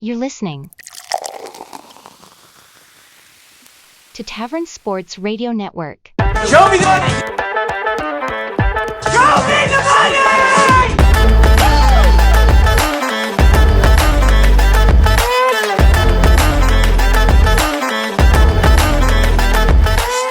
You're listening to Tavern Sports Radio Network. Show me the money! Show me the money!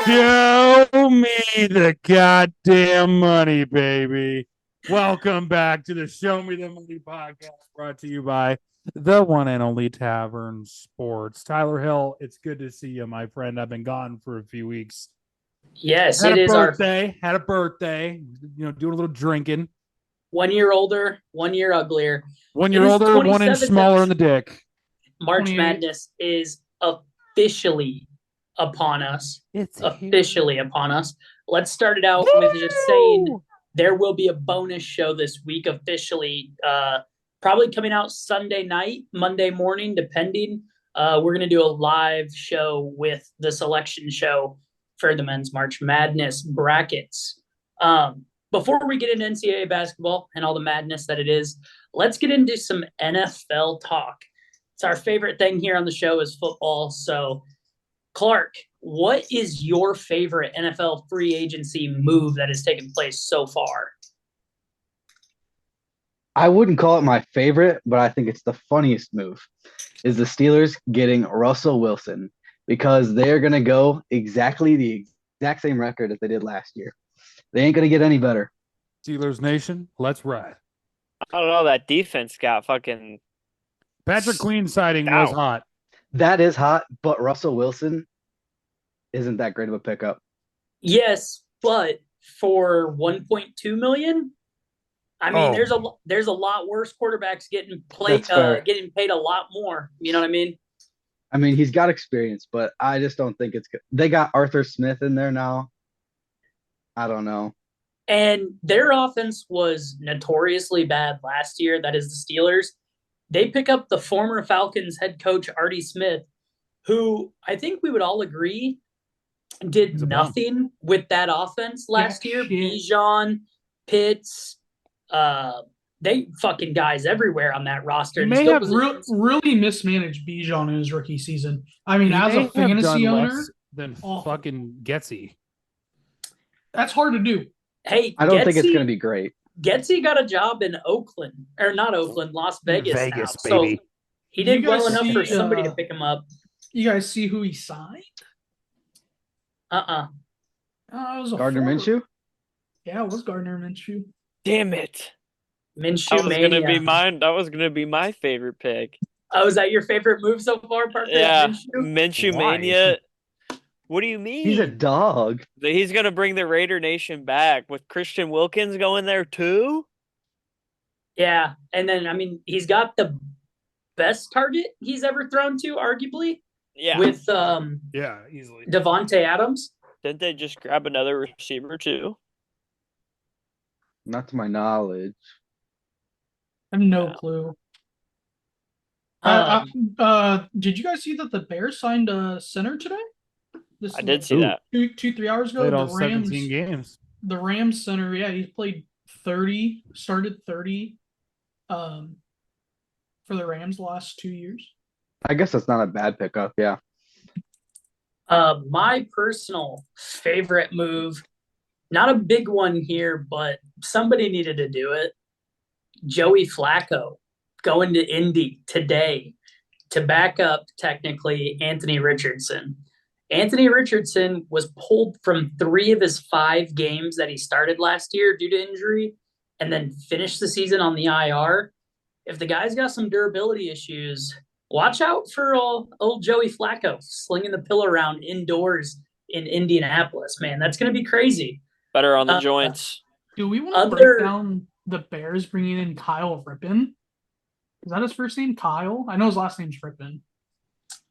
Show me the goddamn money, baby. Welcome back to the Show Me the Money podcast, brought to you by the one and only Tavern Sports. Tyler Hill, it's good to see you, my friend. I've been gone for a few weeks. Yes, Had it a is birthday. Had a birthday. Doing a little drinking. 1 year older, 1 year uglier. 1 year older, 1 inch smaller in the dick. March Madness is officially upon us. It's officially upon us. Let's start it out with just saying there will be a bonus show this week officially. Probably coming out Sunday night, Monday morning, depending. We're going to do a live show with the selection show for the men's March Madness brackets. Before we get into NCAA basketball and all the madness that it is, let's get into some NFL talk. It's our favorite thing here on the show is football. So, Clark, what is your favorite NFL free agency move that has taken place so far? I wouldn't call it my favorite, but I think it's the funniest move, is the Steelers getting Russell Wilson, because they're going to go exactly the exact same record as they did last year. They ain't going to get any better. Steelers Nation, let's ride. I don't know. That defense got fucking. Patrick Queen sighting was hot. That is hot, but Russell Wilson isn't that great of a pickup. Yes, but for $1.2 million, I mean, there's a lot worse quarterbacks getting paid a lot more. You know what I mean? I mean, he's got experience, but I just don't think it's good. They got Arthur Smith in there now. I don't know. And their offense was notoriously bad last year. That is the Steelers. They pick up the former Falcons head coach, Artie Smith, who I think we would all agree did nothing with that offense last year. Bijan, Pitts, they fucking guys everywhere on that roster. He may have really mismanaged Bijan in his rookie season. I mean, as a fantasy owner, than fucking Getsy. That's hard to do. Hey, I don't think it's going to be great. Getsy got a job in Oakland, or not Oakland, Las Vegas. Vegas, now. baby. So he did well enough see, for somebody to pick him up. You guys see who he signed? It was Gardner Minshew? Yeah, it was Gardner Minshew. Damn it! Minshew That was gonna be mine. That was gonna be my favorite pick. Oh, is that your favorite move so far, Parker? Yeah, Minshew Mania. What do you mean? He's a dog. He's gonna bring the Raider Nation back with Christian Wilkins going there too. Yeah, and then I mean he's got the best target he's ever thrown to, arguably. Yeah. With easily. Devontae Adams. Didn't they just grab another receiver too? Not to my knowledge. I have no clue. Did you guys see that the Bears signed a center today? I did see that. 3 hours ago. Played all 17 games. The Rams center, yeah, he played 30, started 30 for the Rams the last 2 years. I guess that's not a bad pickup, yeah. My personal favorite move, not a big one here, but somebody needed to do it. Joey Flacco going to Indy today to back up, technically, Anthony Richardson. Anthony Richardson was pulled from 3 of his 5 games that he started last year due to injury and then finished the season on the IR. If the guy's got some durability issues, watch out for old Joey Flacco slinging the pill around indoors in Indianapolis. Man, that's going to be crazy. Better on the joints. Do we want to break down the Bears bringing in Kyle Ripken? Is that his first name, Kyle? I know his last name's Ripken.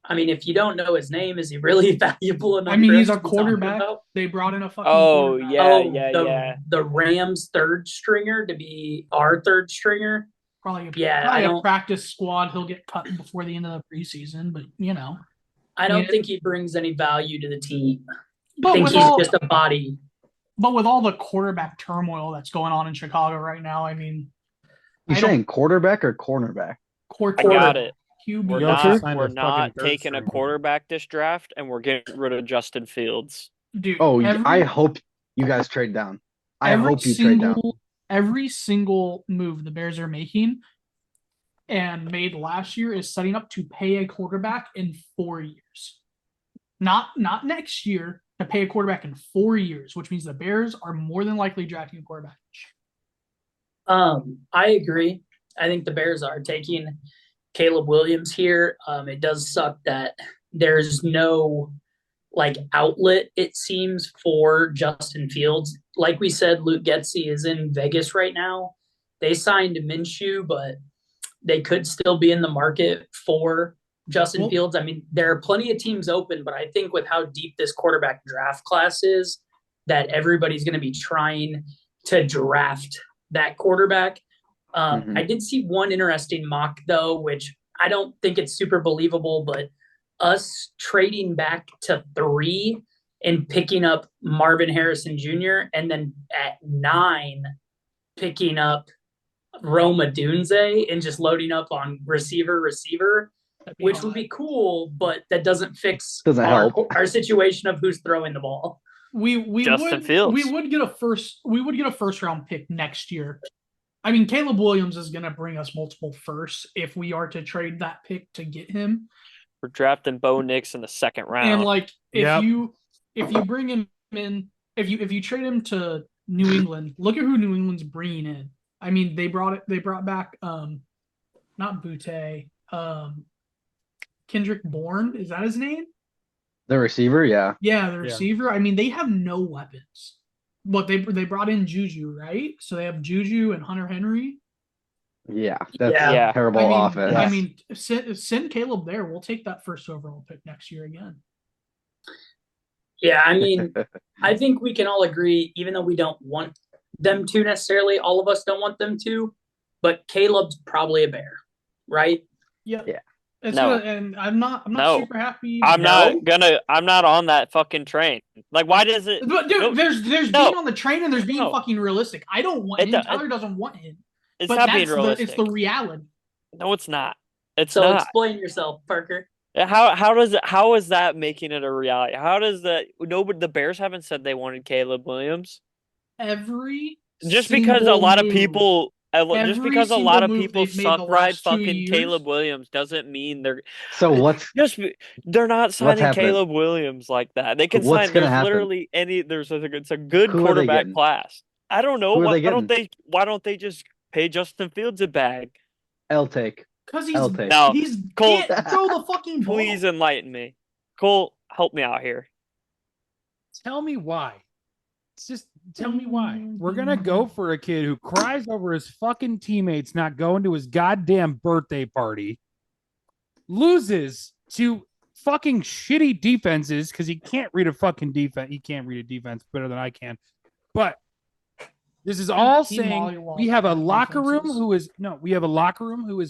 I mean, if you don't know his name, is he really valuable enough? I mean, he's a quarterback. They brought in a fucking quarterback. Yeah. The Rams' third stringer to be our third stringer. Probably a practice squad. He'll get cut before the end of the preseason, but you know. I don't think he brings any value to the team. But I think he's just a body. But with all the quarterback turmoil that's going on in Chicago right now, I mean, You saying quarterback or cornerback? I got it. QB. We're Yoker? not. We're not taking a quarterback this draft, and we're getting rid of Justin Fields. Dude, Oh, I hope you guys trade down. I every hope you trade down. Every single move the Bears are making and made last year is setting up to pay a quarterback in 4 years. Not next year, to pay a quarterback in 4 years, which means the Bears are more than likely drafting a quarterback. I agree. I think the Bears are taking Caleb Williams here. It does suck that there's no outlet, it seems, for Justin Fields. Like we said, Luke Getsy is in Vegas right now. They signed Minshew, but they could still be in the market for Justin Fields. I mean, there are plenty of teams open, but I think with how deep this quarterback draft class is, that everybody's going to be trying to draft that quarterback. I did see one interesting mock, though, which I don't think it's super believable, but us trading back to 3 and picking up Marvin Harrison Jr. and then at 9 picking up Rome Odunze and just loading up on receiver, which would be cool, but that doesn't fix our situation of who's throwing the ball. Justin Fields. We would get a first round pick next year. I mean, Caleb Williams is going to bring us multiple firsts if we are to trade that pick to get him. We're drafting Bo Nix in the second round. And if you bring him in, if you trade him to New England, look at who New England's bringing in. I mean, they brought back not Butte, Kendrick Bourne. Is that his name? The receiver, yeah. Yeah, the receiver. I mean, they have no weapons. But they brought in Juju, right? So they have Juju and Hunter Henry. Yeah, that's a terrible offense. I mean, send Caleb there. We'll take that first overall pick next year again. Yeah, I mean, I think we can all agree, even though we don't want them to necessarily, all of us don't want them to, but Caleb's probably a Bear, right? Yeah. No. And I'm not super happy. I'm not on that fucking train. Why does it? But dude, there's being on the train and there's being fucking realistic. I don't want him. Tyler doesn't want him. It's not being realistic. It's the reality. No, it's not. It's so not. Explain yourself, Parker. How is that making it a reality? How does that? Nobody, the Bears haven't said they wanted Caleb Williams. Just because a lot of people suck ride fucking Caleb Williams doesn't mean they're. So they're not signing Caleb Williams like that. They can sign literally any. It's a good quarterback class. I don't know. Why don't they just pay Justin Fields a bag? I'll take. Because he's Cole, can't throw the fucking ball. Please enlighten me. Cole, help me out here. Tell me why. Just tell me why. We're going to go for a kid who cries over his fucking teammates not going to his goddamn birthday party, loses to fucking shitty defenses because he can't read a fucking defense. He can't read a defense better than I can. But this is all saying we have a locker room who is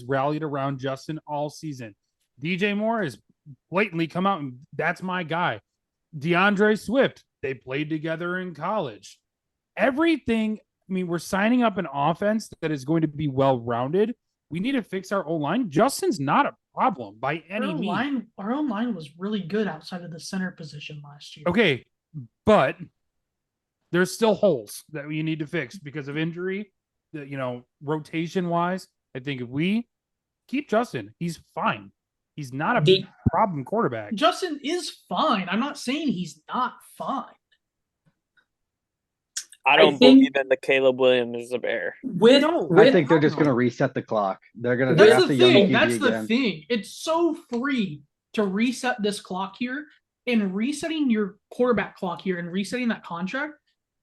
rallied around Justin all season. DJ Moore has blatantly come out and that's my guy. DeAndre Swift, they played together in college. Everything, I mean, we're signing up an offense that is going to be well-rounded. We need to fix our O-line. Justin's not a problem by any means. Our O-line was really good outside of the center position last year. Okay, but there's still holes that we need to fix because of injury, rotation-wise. I think if we keep Justin, he's fine. He's not a big problem quarterback. Justin is fine. I'm not saying he's not fine. I don't believe in the Caleb Williams as a Bear. I think they're just going to reset the clock. They're going to draft a young QB That's again. the thing. It's so free to reset this clock here, and resetting your quarterback clock here and resetting that contract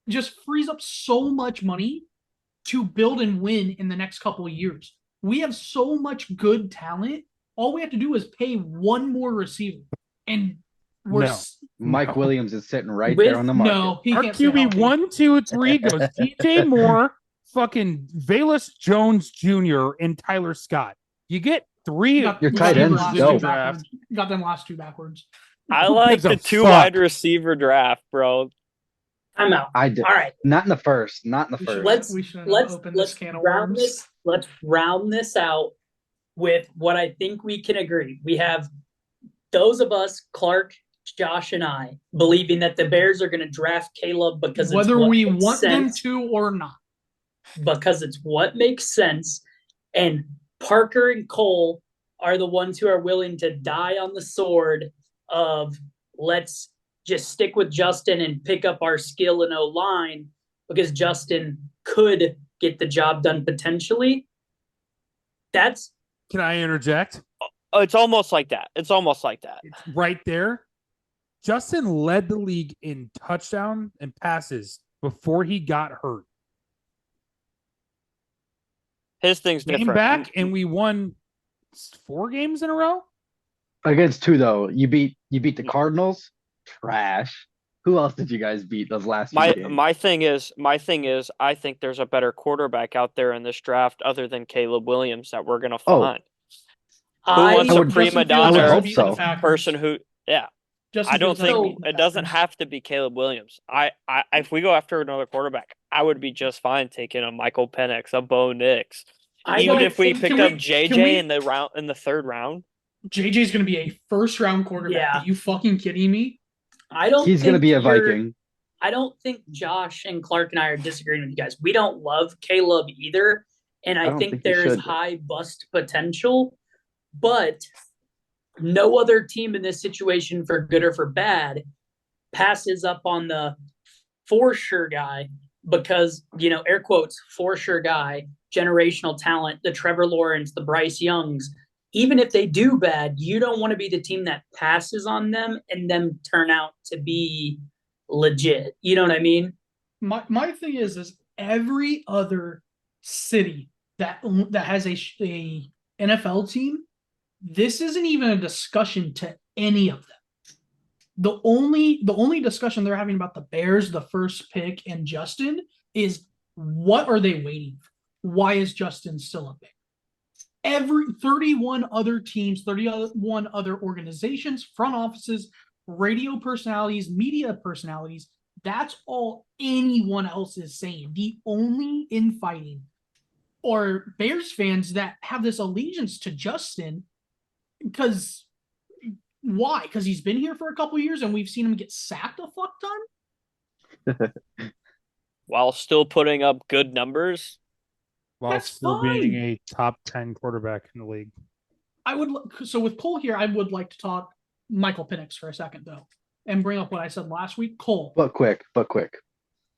just frees up so much money to build and win in the next couple of years. We have so much good talent. All we have to do is pay one more receiver, and Mike Williams is sitting right there on the market. No, he our can't. QB 1, 2, 3 goes DJ Moore, fucking Velus Jones Jr. and Tyler Scott. You get 3. Your tight ends got them last 2 backwards. I like the 2 wide receiver draft, bro. I'm out. I did. All right. Not in the first. Let's round this out with what I think we can agree. We have those of us, Clark, Josh, and I, believing that the Bears are going to draft Caleb because whether we want them to or not. Because it's what makes sense. And Parker and Cole are the ones who are willing to die on the sword of let's just stick with Justin and pick up our skill in O-line because Justin could get the job done potentially. Can I interject? Oh, it's almost like that. It's right there. Justin led the league in touchdown and passes before he got hurt. His thing's different. Came back and we won 4 games in a row. Against 2 though. You beat the Cardinals. Trash. Who else did you guys beat those last few games? My thing is, I think there's a better quarterback out there in this draft other than Caleb Williams that we're gonna find. Who wants a prima donna person who? Yeah, I don't think it doesn't have to be Caleb Williams. I if we go after another quarterback, I would be just fine taking a Michael Penix, a Bo Nix, even if we picked up JJ in the 3rd round. JJ's going to be a 1st-round quarterback. Yeah. Are you fucking kidding me? He's going to be a Viking. I don't think Josh and Clark and I are disagreeing with you guys. We don't love Caleb either, and I think there is high bust potential, but no other team in this situation, for good or for bad, passes up on the for sure guy because, air quotes, for sure guy, generational talent, the Trevor Lawrence, the Bryce Youngs. Even if they do bad, you don't want to be the team that passes on them and them turn out to be legit. You know what I mean? My thing is every other city that has a NFL team, this isn't even a discussion to any of them. The only discussion they're having about the Bears, the first pick, and Justin is what are they waiting for? Why is Justin still a Bear? Every 31 other teams, 31 other organizations, front offices, radio personalities, media personalities, that's all anyone else is saying. The only infighting are Bears fans that have this allegiance to Justin because why? Because he's been here for a couple years and we've seen him get sacked a fuck ton? While still putting up good numbers? While still being a top 10 quarterback in the league. So with Cole here, I would like to talk Michael Penix for a second, though, and bring up what I said last week. Cole. But quick.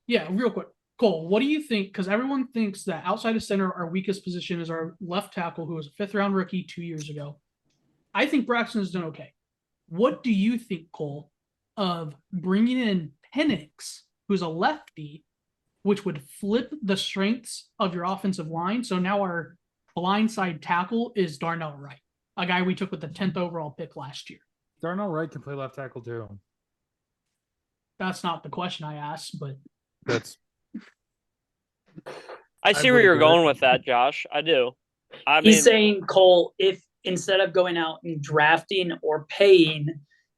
Yeah, real quick. Cole, what do you think? Because everyone thinks that outside of center, our weakest position is our left tackle, who was a 5th-round rookie 2 years ago. I think Braxton's done okay. What do you think, Cole, of bringing in Penix, who's a lefty, which would flip the strengths of your offensive line? So now our blindside tackle is Darnell Wright, a guy we took with the 10th overall pick last year. Darnell Wright can play left tackle too. That's not the question I asked, but I see where you're going with that, Josh. I do. He's saying, Cole, if instead of going out and drafting or paying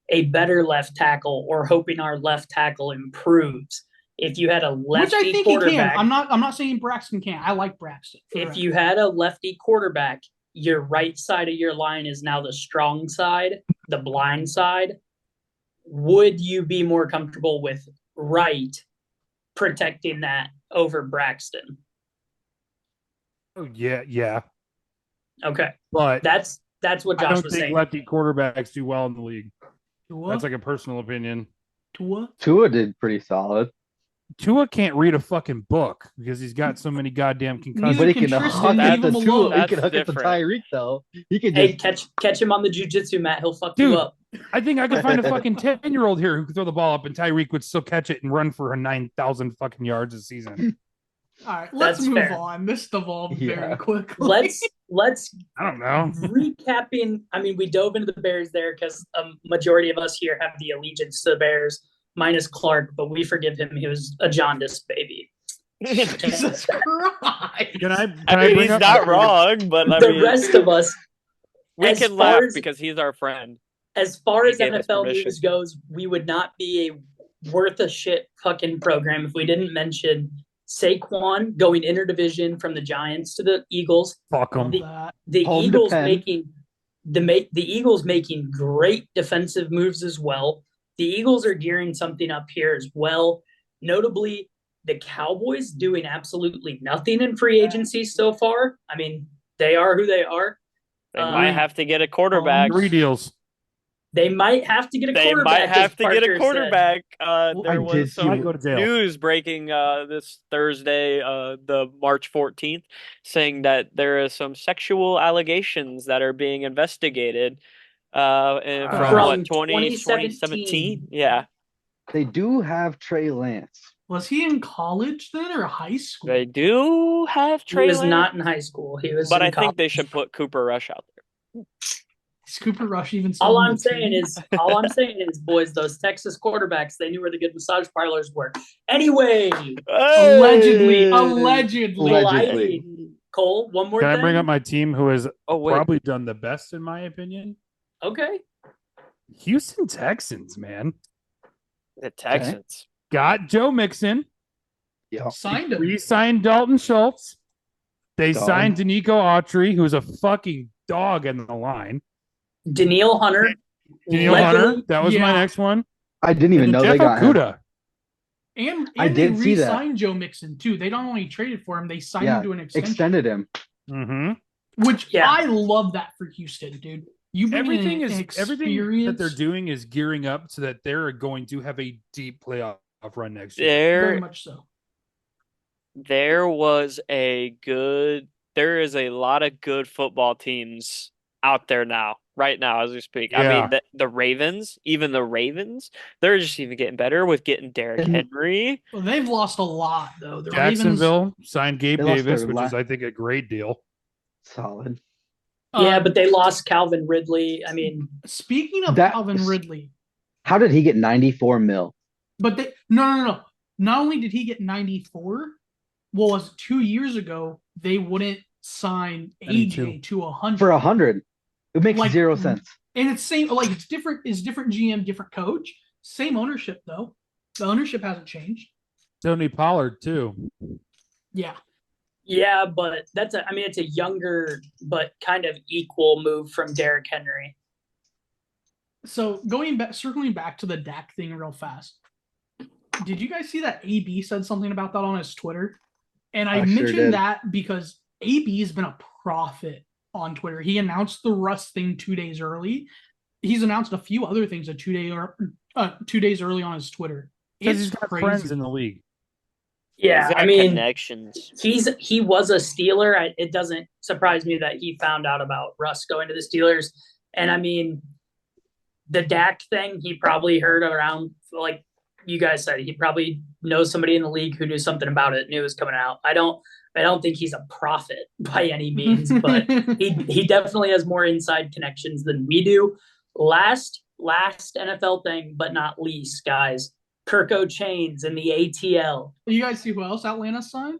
a better left tackle or hoping our left tackle improves, if you had a lefty which I think quarterback, he can. I'm not saying Braxton can't. I like Braxton. If you had a lefty quarterback, your right side of your line is now the strong side, the blind side. Would you be more comfortable with Wright protecting that over Braxton? Oh yeah. Okay, but that's what Josh was saying. I don't think lefty quarterbacks do well in the league. That's like a personal opinion. Tua did pretty solid. Tua can't read a fucking book because he's got so many goddamn concussions. But he can hook at the Tua. He can hook at the Tyreek though. He can catch him on the jiu-jitsu mat. He'll fuck you up. I think I could find a fucking 10-year-old here who could throw the ball up, and Tyreek would still catch it and run for 9,000 fucking yards a season. All right, let's move on. This devolved very quickly. Let's. I don't know. Recapping. I mean, we dove into the Bears there because a majority of us here have the allegiance to the Bears, minus Clark, but we forgive him. He was a jaundiced baby. Jesus Christ! I mean, he's not wrong, but the rest of us, we can laugh because he's our friend. As far as NFL news goes, we would not be a worth a shit fucking program if we didn't mention Saquon going interdivision from the Giants to the Eagles. Fuck them. The Eagles making great defensive moves as well. The Eagles are gearing something up here as well. Notably, the Cowboys doing absolutely nothing in free agency so far. I mean, they are who they are. They might have to get a quarterback. 3 deals. They might have to get a quarterback. They might have to get a quarterback. There was some go to jail. news breaking this Thursday, the March 14th, saying that there is some sexual allegations that are being investigated from 2017? Yeah. They do have Trey Lance. Was he in college then or high school? They do have Trey Lance. He was not in high school. He was. But I think they should put Cooper Rush out there. Is Cooper Rush even? All I'm saying is, boys, those Texas quarterbacks, they knew where the good massage parlors were. Anyway, allegedly. Cole, one more. Can thing? I bring up my team who has probably done the best in my opinion? Okay. Houston Texans, man. The Texans got Joe Mixon. Yeah. Signed him. Re-signed Dalton Schultz. They signed Danico Autry, who's a fucking dog in the line. Danielle Hunter. That was my next one. I didn't even know they got Okuda. him. And I did they see that. re-signed Joe Mixon too. They not only traded for him, they signed him to an extension. Extended him. Mm-hmm. Which I love that for Houston, dude. Everything that they're doing is gearing up so that they're going to have a deep playoff run next year. Very much so. There is a lot of good football teams out there right now as we speak. Yeah. I mean, the Ravens, they're just even getting better with getting Derrick Henry. Well, they've lost a lot though. Jacksonville signed Gabe Davis, which is I think a great deal. Solid. Yeah, but they lost Calvin Ridley. I mean, speaking of Calvin Ridley, how did he get 94 mil? But no. Not only did he get 94, was 2 years ago they wouldn't sign AJ to 100 for 100. It makes zero sense. And it's it's different. It's different GM, different coach, same ownership though. The ownership hasn't changed. Tony Pollard too. Yeah. Yeah, but it's a younger but kind of equal move from Derrick Henry. So circling back to the Dak thing real fast. Did you guys see that AB said something about that on his Twitter? And I mentioned that because AB has been a prophet on Twitter. He announced the Russ thing 2 days early. He's announced a few other things 2 days early on his Twitter. Because he's got friends in the league. Yeah, connections. He was a Steeler. It doesn't surprise me that he found out about Russ going to the Steelers. And I mean, the Dak thing, he probably heard around, like you guys said, he probably knows somebody in the league who knew something about it, knew it was coming out. I don't think he's a prophet by any means, but he definitely has more inside connections than we do. Last NFL thing, but not least, guys. Kirko Chains in the ATL. You guys see who else Atlanta signed?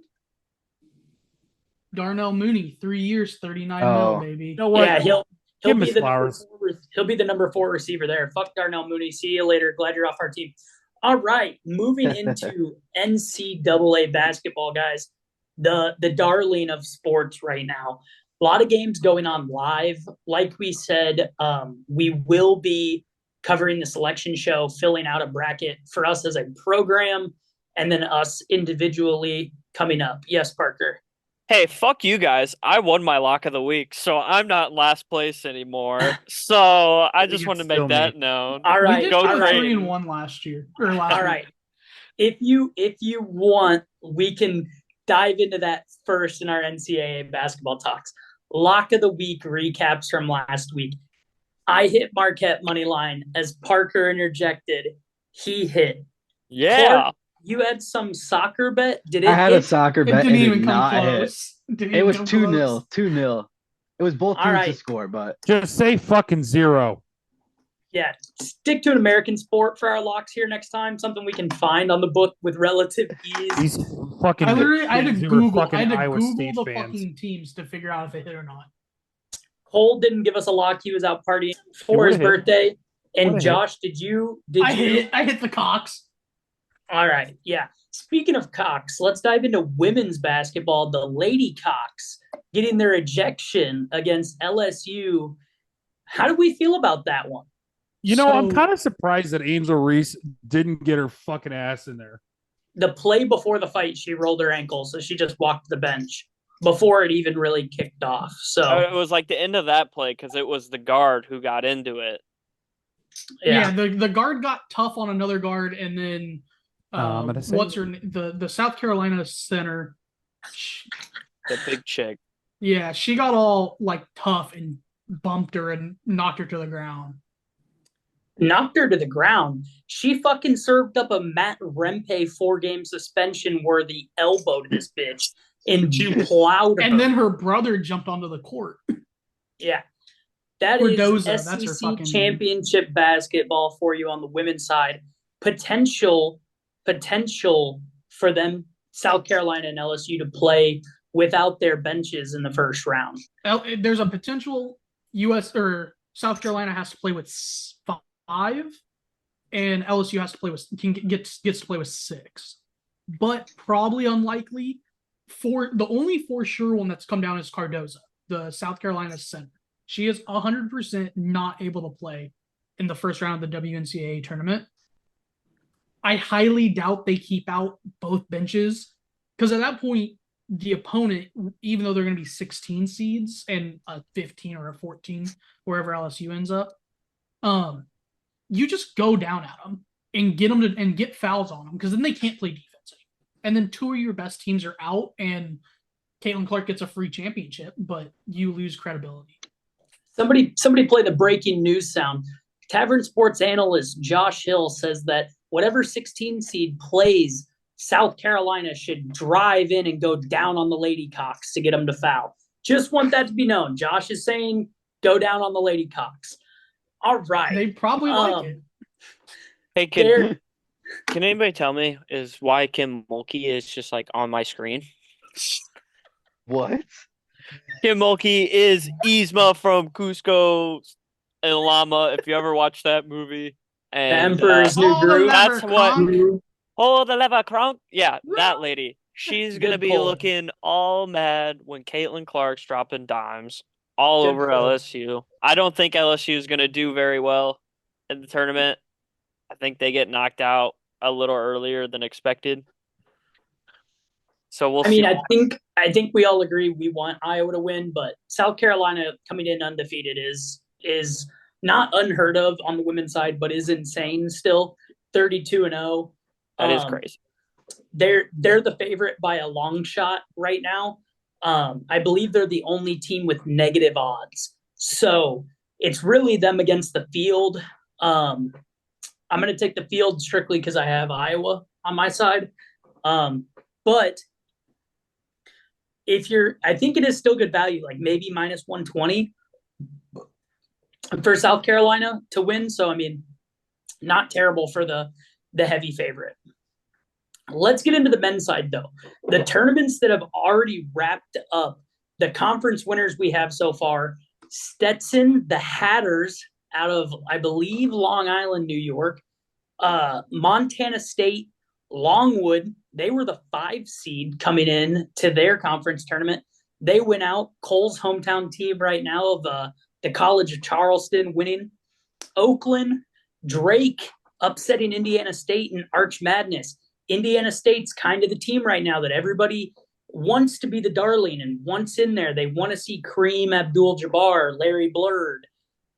Darnell Mooney, 3 years, 39 mil, baby. You know what? Yeah, he'll be the number 4 receiver there. Fuck Darnell Mooney. See you later. Glad you're off our team. All right, moving into NCAA basketball, guys. The darling of sports right now. A lot of games going on live. Like we said, we will be covering the selection show, filling out a bracket for us as a program, and then us individually coming up. Yes, Parker. Hey, fuck you guys. I won my lock of the week, so I'm not in last place anymore. So I just want to make that known. All right. We did 3-1 last year. All right. If you want, we can dive into that first in our NCAA basketball talks. Lock of the week recaps from last week. I hit Marquette money line as Parker interjected. He hit. Yeah. Clark, you had some soccer bet. Did it? I had a soccer bet. It didn't even come close. It was 2-0. 2-0. It was both teams to score, but just say fucking 0. Yeah, stick to an American sport for our locks here next time. Something we can find on the book with relative ease. These fucking I had to Google State the fans. fucking teams to figure out if it hit or not. Cole didn't give us a lock. He was out partying for his birthday. And Josh, did you? I hit the Cox. All right. Yeah. Speaking of cocks, let's dive into women's basketball. The Lady Cocks getting their ejection against LSU. How do we feel about that one? I'm kind of surprised that Angel Reese didn't get her fucking ass in there. The play before the fight, she rolled her ankle, so she just walked the bench before it even really kicked off. So it was like the end of that play because it was the guard who got into it. Yeah, the guard got tough on another guard, and then the South Carolina center, the big chick. Yeah, she got all like tough and bumped her and knocked her to the ground. Knocked her to the ground. She fucking served up a Matt Rempe 4-game suspension worthy elbow to this bitch and plowed her. And then her brother jumped onto the court. Yeah. That Cordoza, is SEC championship basketball for you on the women's side. Potential for them, South Carolina and LSU, to play without their benches in the first round. There's a potential South Carolina has to play with 5, and LSU has to play with gets to play with 6, but probably unlikely. The only for sure one that's come down is Cardoza, the South Carolina center. She is 100% not able to play in the first round of the WNCAA tournament. I highly doubt they keep out both benches because at that point, the opponent, even though they're going to be 16 seeds and a 15 or a 14, wherever LSU ends up, you just go down at them and get them and get fouls on them because then they can't play defense anymore. And then 2 of your best teams are out and Caitlin Clark gets a free championship, but you lose credibility. Somebody play the breaking news sound. Tavern Sports analyst Josh Hill says that whatever 16 seed plays, South Carolina should drive in and go down on the Lady Cocks to get them to foul. Just want that to be known. Josh is saying go down on the Lady Cocks. All right. They probably like it. Hey, can anybody tell me is why Kim Mulkey is just like on my screen? What? Kim Mulkey is Yzma from Cusco and Llama, if you ever watched that movie. And the Emperor's New Groove. That's what. Oh, the lever crunk. Yeah, that lady. She's going to be looking all mad when Caitlin Clark's dropping dimes all over LSU. I don't think LSU is going to do very well in the tournament. I think they get knocked out a little earlier than expected. So we'll see. I think we all agree we want Iowa to win, but South Carolina coming in undefeated is not unheard of on the women's side, but is insane still. 32-0. That is crazy. They're the favorite by a long shot right now. I believe they're the only team with negative odds. So it's really them against the field. I'm going to take the field strictly because I have Iowa on my side. But I think it is still good value, like maybe minus 120 for South Carolina to win. So, I mean, not terrible for the heavy favorite. Let's get into the men's side, though. The tournaments that have already wrapped up, the conference winners we have so far, Stetson, the Hatters out of, I believe, Long Island, New York, Montana State, Longwood, they were the 5 seed coming in to their conference tournament. They went out. Cole's hometown team right now of the College of Charleston winning. Oakland, Drake upsetting Indiana State in Arch Madness. Indiana State's kind of the team right now that everybody wants to be the darling and wants in there. They want to see Kareem Abdul-Jabbar, Larry Bird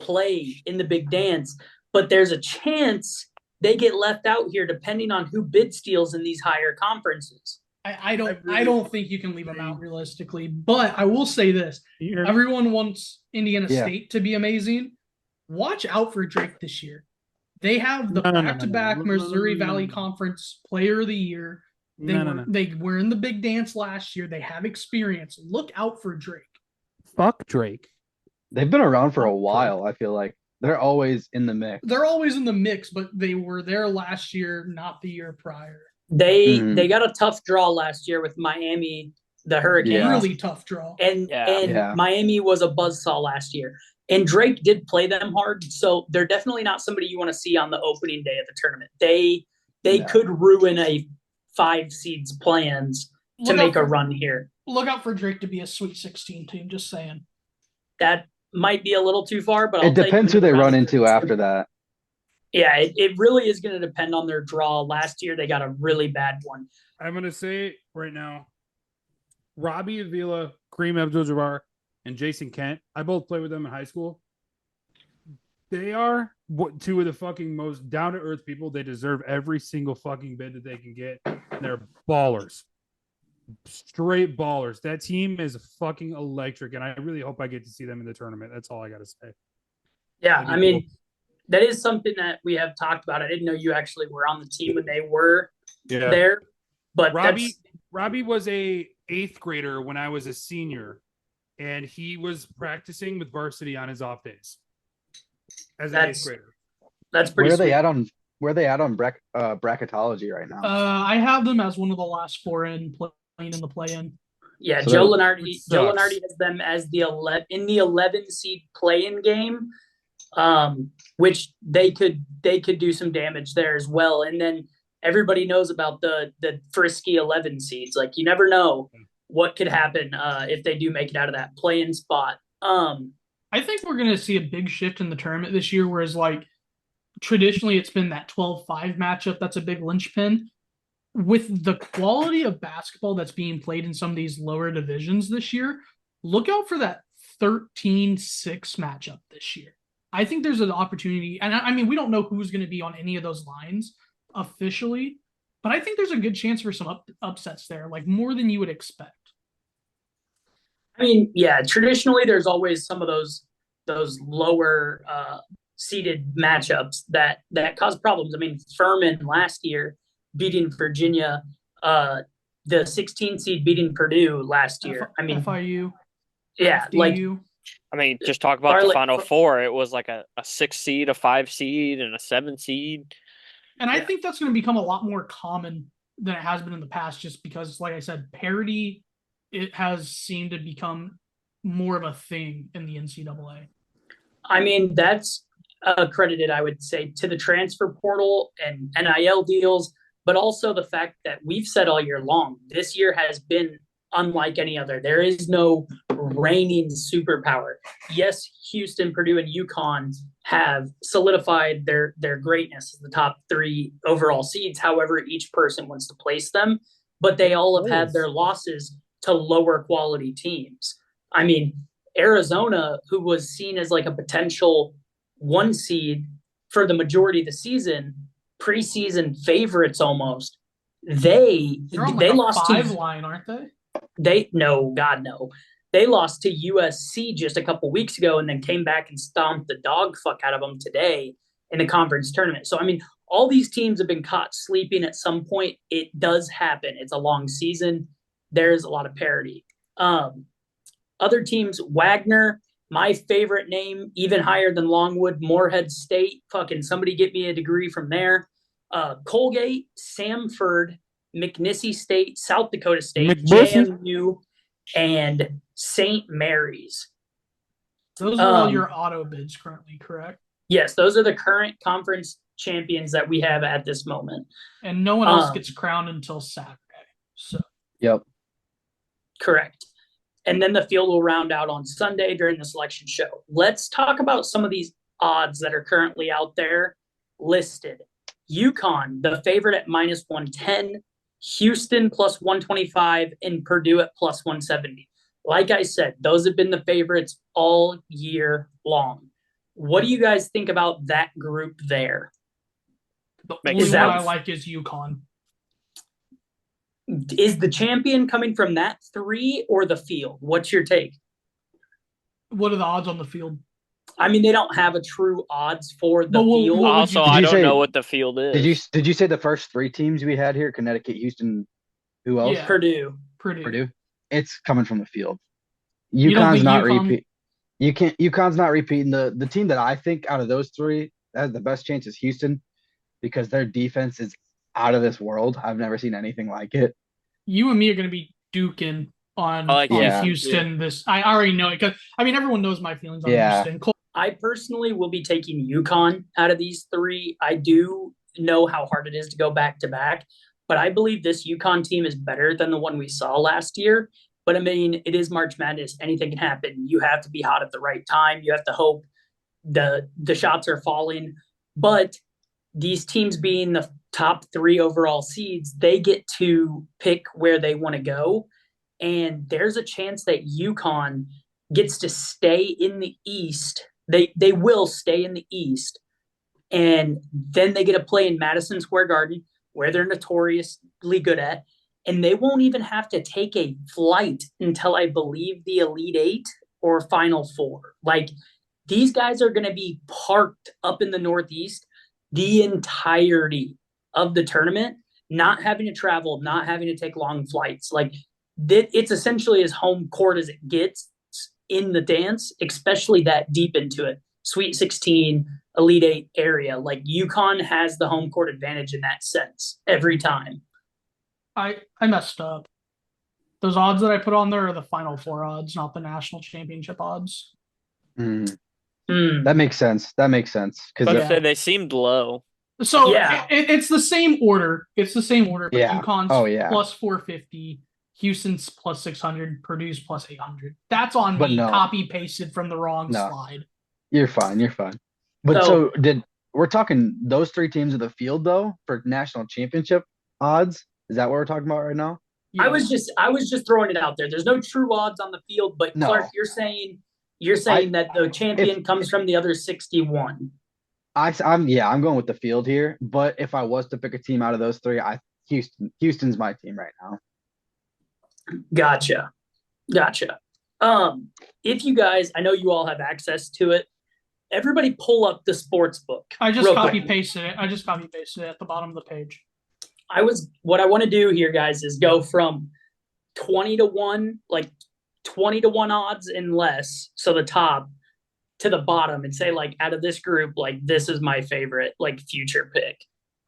play in the big dance. But there's a chance they get left out here depending on who bid steals in these higher conferences. I don't think you can leave them out realistically, but I will say this. Everyone wants Indiana State to be amazing. Watch out for Drake this year. They have the back-to-back Missouri Valley Conference Player of the Year. They were in the big dance last year. They have experience. Look out for Drake. Fuck Drake. They've been around for a while, I feel like. They're always in the mix. They're always in the mix, but they were there last year, not the year prior. They got a tough draw last year with Miami, the Hurricanes. Yeah. Really tough draw. And Miami was a buzzsaw last year. And Drake did play them hard, so they're definitely not somebody you want to see on the opening day of the tournament. they could ruin a 5 seeds plans to make a run here. Look out for Drake to be a Sweet 16 team. Just saying. That might be a little too far, but it depends who they run into after that. Yeah, it really is going to depend on their draw. Last year, they got a really bad one. I'm going to say right now, Robbie Avila, Kareem Abdul-Jabbar, and Jason Kent, I both played with them in high school. They are two of the fucking most down-to-earth people. They deserve every single fucking bid that they can get. They're ballers. Straight ballers. That team is fucking electric, and I really hope I get to see them in the tournament. That's all I got to say. Yeah, I mean, that is something that we have talked about. I didn't know you actually were on the team when they were there. But Robbie was a 8th grader when I was a senior, and he was practicing with varsity on his off days as an 8th grader. That's pretty. Where are they at on bracketology right now? I have them as one of the last 4 in playing in the play-in. Yeah, so Joe Lenardi has them as the 11 seed play-in game. Which they could do some damage there as well. And then everybody knows about the frisky 11 seeds. Like, you never know what could happen if they do make it out of that play-in spot. I think we're going to see a big shift in the tournament this year, whereas like traditionally it's been that 12-5 matchup that's a big linchpin. With the quality of basketball that's being played in some of these lower divisions this year, look out for that 13-6 matchup this year. I think there's an opportunity, and I mean, we don't know who's going to be on any of those lines officially, but I think there's a good chance for some upsets there, like more than you would expect. I mean, yeah, traditionally there's always some of those lower seeded matchups that cause problems. I mean, Furman last year beating Virginia, the 16 seed beating Purdue last year. I mean, FIU. Yeah, FDU. like. I mean, just talk about the Final Four. It was like a 6 seed, a 5 seed, and a 7 seed. And I think that's going to become a lot more common than it has been in the past, just because, like I said, parity, it has seemed to become more of a thing in the NCAA. I mean, that's credited, I would say, to the transfer portal and NIL deals, but also the fact that we've said all year long, this year has been unlike any other. There is no reigning superpower. Yes, Houston, Purdue, and UConn have solidified their greatness as the top 3 overall seeds, however each person wants to place them, but they all have had their losses to lower quality teams. I mean, Arizona, who was seen as like a potential 1 seed for the majority of the season, preseason favorites almost, they lost 5 line, aren't they? God no. They lost to USC just a couple weeks ago and then came back and stomped the dog fuck out of them today in the conference tournament. So, I mean, all these teams have been caught sleeping at some point. It does happen. It's a long season. There's a lot of parity. Other teams, Wagner, my favorite name, even higher than Longwood, Morehead State. Fucking somebody get me a degree from there. Colgate, Samford, McNissy State, South Dakota State, JMU, and St. Mary's. Those are all your auto bids currently, correct? Yes, those are the current conference champions that we have at this moment. And no one else gets crowned until Saturday. So. Yep. Correct. And then the field will round out on Sunday during the selection show. Let's talk about some of these odds that are currently out there listed. UConn, the favorite at -110, Houston +125, and Purdue at +170. Like I said, those have been the favorites all year long. What do you guys think about that group there? The only one I like is UConn. Is the champion coming from that 3 or the field? What's your take? What are the odds on the field? I mean, they don't have a true odds for the field. Also, I don't know what the field is. Did you say the first 3 teams we had here? Connecticut, Houston, who else? Yeah. Purdue. It's coming from the field. UConn's not repeat. UConn's not repeating. The team that I think out of those 3 that has the best chance is Houston, because their defense is out of this world. I've never seen anything like it. You and me are going to be duking on Houston. Yeah. I already know it, because I mean everyone knows my feelings on Houston. I personally will be taking UConn out of these 3. I do know how hard it is to go back to back, but I believe this UConn team is better than the one we saw last year. But I mean, it is March Madness. Anything can happen. You have to be hot at the right time. You have to hope the shots are falling. But these teams being the top 3 overall seeds, they get to pick where they want to go. And there's a chance that UConn gets to stay in the East. They will stay in the East. And then they get to play in Madison Square Garden, where they're notoriously good at. And they won't even have to take a flight until, I believe, the Elite 8 or Final 4. Like, these guys are going to be parked up in the Northeast the entirety of the tournament, not having to travel, not having to take long flights. Like, it's essentially as home court as it gets in the dance, especially that deep into it. Sweet 16, Elite 8 area. Like, UConn has the home court advantage in that sense every time. I messed up. Those odds that I put on there are the Final 4 odds, not the national championship odds. That makes sense. Because they seemed low. So it's the same order. It's the same order. But UConn's plus 450, Houston's plus 600, Purdue's plus 800. That's on me. Copy pasted from the wrong slide. You're fine. But so we're talking those 3 teams of the field though for national championship odds? Is that what we're talking about right now? Yeah. I was just throwing it out there. There's no true odds on the field, but Clark, you're saying that the champion comes from the other 61. I'm going with the field here. But if I was to pick a team out of those 3, Houston's my team right now. Gotcha. If you guys, I know you all have access to it. Everybody pull up the sports book. I just copy pasted it at the bottom of the page. What I want to do here, guys, is go from 20 to 1, like 20 to 1 odds and less, so the top, to the bottom, and say, like, out of this group, like, this is my favorite, like, future pick.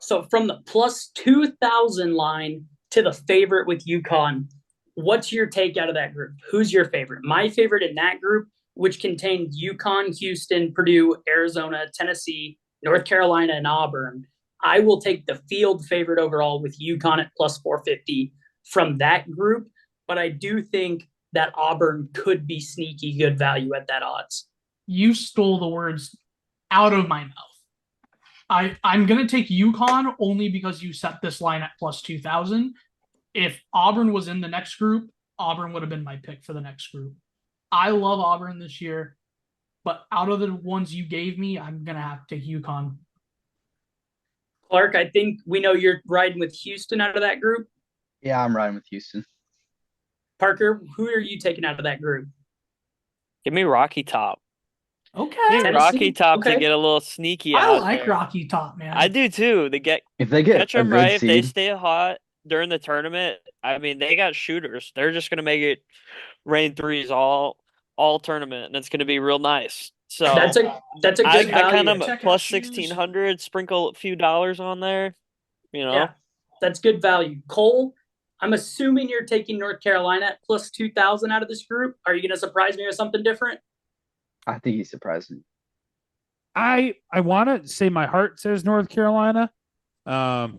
So from the plus 2,000 line to the favorite with UConn, what's your take out of that group? Who's your favorite? My favorite in that group, which contained UConn, Houston, Purdue, Arizona, Tennessee, North Carolina, and Auburn. I will take the field favorite overall with UConn at plus 450 from that group, but I do think that Auburn could be sneaky good value at that odds. You stole the words out of my mouth. I'm going to take UConn only because you set this line at plus 2,000. If Auburn was in the next group, Auburn would have been my pick for the next group. I love Auburn this year, but out of the ones you gave me, I'm going to have to take UConn. Clark, I think we know you're riding with Houston out of that group. Yeah, I'm riding with Houston. Parker, who are you taking out of that group? Give me Rocky Top. Okay. Rocky Top to get a little sneaky out. I like Rocky Top, man. I do too. If they get catch them right, if they stay hot during the tournament, I mean, they got shooters. They're just going to make it rain threes all tournament, and it's going to be real nice. So that's a good value. I kind of plus 1,600, sprinkle a few dollars on there. Yeah, that's good value. Cole, I'm assuming you're taking North Carolina at plus 2,000 out of this group. Are you going to surprise me with something different? I think he surprised me. I want to say my heart says North Carolina, but